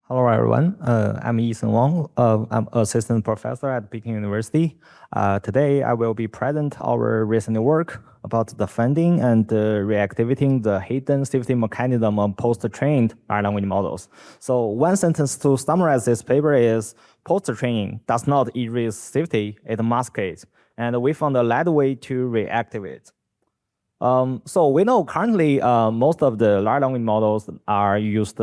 Hello, everyone. I'm Yisen Wang. I'm assistant professor at Peking University. Today, I will be present our recent work about the finding and reactivating the hidden safety mechanism of post-trained large language models. So one sentence to summarize this paper is post-training does not erase safety, it masks it. And we found a light way to reactivate. So we know currently most of the large language models are used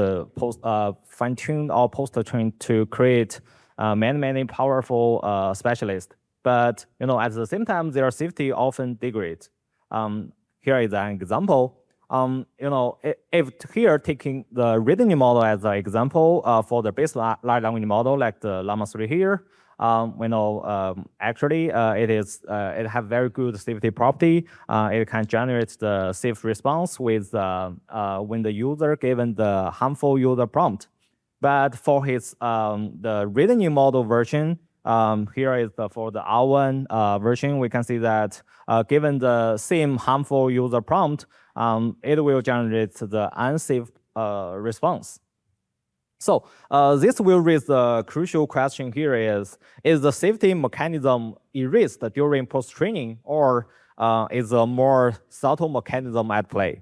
fine-tuned or post-trained to create many powerful specialists. But at the same time, their safety often degrades. Here is an example. If here taking the reasoning model as an example for the base large language model like the Llama 3 here, actually it have very good safety property. It can generate the safe response with when the user given the harmful user prompt. But for his the reasoning model version, here is for the R1 version, we can see that given the same harmful user prompt, it will generate the unsafe response. So this will raise the crucial question here is the safety mechanism erased during post-training, or is a more subtle mechanism at play?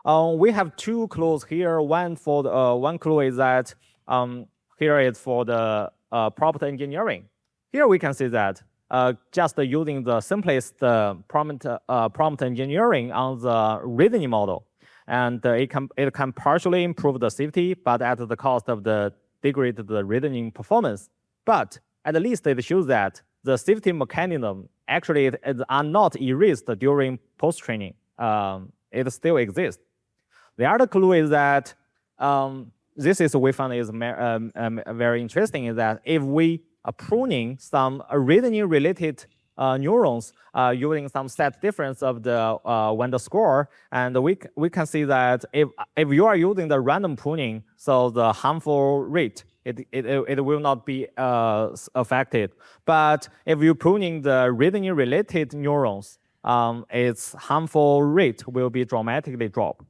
We have two clues here. One clue is that here is for the prompt engineering. Here we can see that just using the simplest prompt engineering on the reasoning model, and it can partially improve the safety, but at the cost of the degrade the reasoning performance. But at least it shows that the safety mechanism actually are not erased during post-training. It still exists. The other clue is that this is we found is very interesting, is that if we are pruning some reasoning-related neurons using some set difference of the when the score, and we can see that if you are using the random pruning, so the harmful rate it will not be affected. But if you're pruning the reasoning-related neurons, its harmful rate will be dramatically dropped.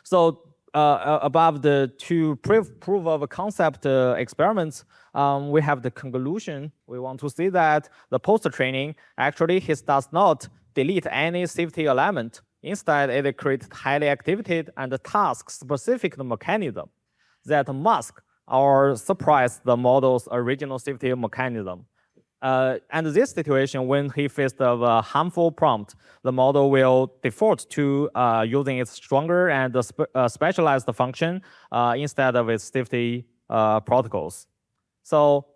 So above the two proof of concept experiments, we have the conclusion. We want to see that the post-training actually does not delete any safety element. Instead, it creates highly activated and task-specific mechanism that mask or suppress the model's original safety mechanism. And this situation, when he faced a harmful prompt, the model will default to using its stronger and specialized function instead of its safety protocols. So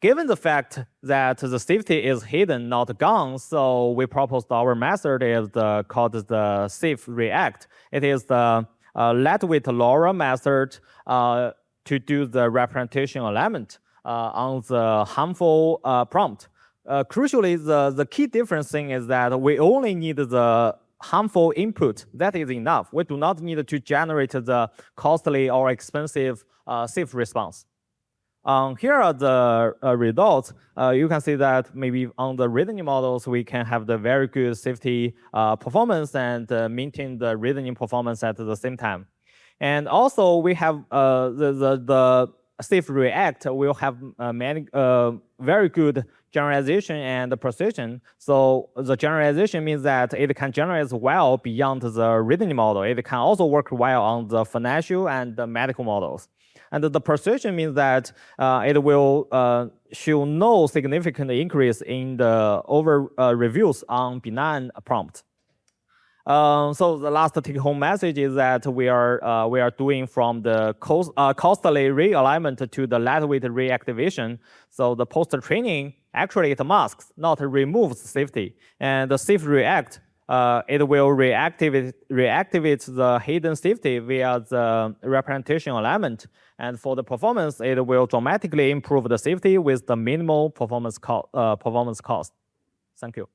given the fact that the safety is hidden, not gone, so we proposed our method is called the SafeReAct. It is the lightweight LoRA method to do the representation element on the harmful prompt. Crucially, the key difference thing is that we only need the harmful input. That is enough. We do not need to generate the costly or expensive safe response. Here are the results. You can see that maybe on the reasoning models, we can have the very good safety performance and maintain the reasoning performance at the same time. And also, we have the SafeReAct will have many very good generalization and precision. So the generalization means that it can generalize well beyond the reasoning model. It can also work well on the financial and the medical models. And the precision means that it will show no significant increase in the over-refusal on benign prompt. So the last take-home message is that we are doing from the costly realignment to the lightweight reactivation. So the post-training actually it masks, not removes safety. And the SafeReAct it will reactivate the hidden safety via the representation element. And for the performance, it will dramatically improve the safety with the minimal performance cost. Thank you.